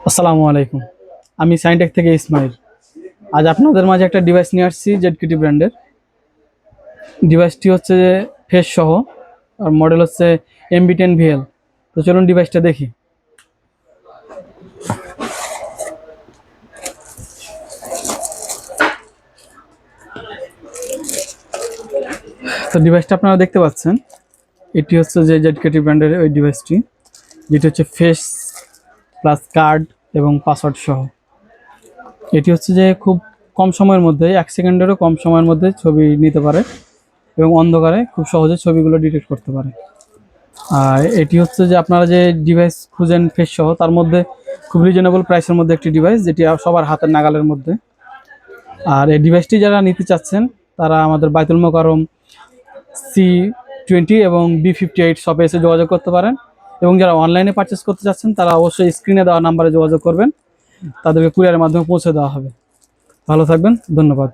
আসসালামু আলাইকুম। আমি সাইনটেক থেকে ইসমাইল। আজ আপনাদের মাঝে একটা ডিভাইস নিয়ে আসছি জেডকিটি ব্র্যান্ডের। ডিভাইসটি হচ্ছে যে ফেস সহ, আর মডেল হচ্ছে MB10VL। তো চলুন ডিভাইসটা দেখি। তো ডিভাইসটা আপনারা দেখতে পাচ্ছেন, এটি হচ্ছে যে জেডকিটি ব্র্যান্ডের ওই ডিভাইসটি, যেটি হচ্ছে ফেস প্লাস কার্ড এবং পাসওয়ার্ড সহ। এটি হচ্ছে যে খুব কম সময়ের মধ্যে, 1 সেকেন্ডেরও কম সময়ের মধ্যে ছবি নিতে পারে এবং অন্ধকারে খুব সহজে ছবিগুলো ডিটেক্ট করতে পারে। আর এটি হচ্ছে যে আপনারা যে ডিভাইস খুঁজেন ফেস সহ, তার মধ্যে খুব রিজনেবল প্রাইসের মধ্যে একটি ডিভাইস, যেটি সবার হাতের নাগালের মধ্যে। আর এই ডিভাইসটি যারা নিতে চাচ্ছেন তারা আমাদের বায়তুল মোকাররম C20 এবং B58 শপে এসে যোগাযোগ করতে পারেন, এবং যারা অনলাইনে পারচেস করতে চাচ্ছেন তারা অবশ্যই স্ক্রিনে দেওয়া নাম্বারে যোগাযোগ করবেন, তাদেরকে কুরিয়ারের মাধ্যমে পৌঁছে দেওয়া হবে। ভালো থাকবেন, ধন্যবাদ।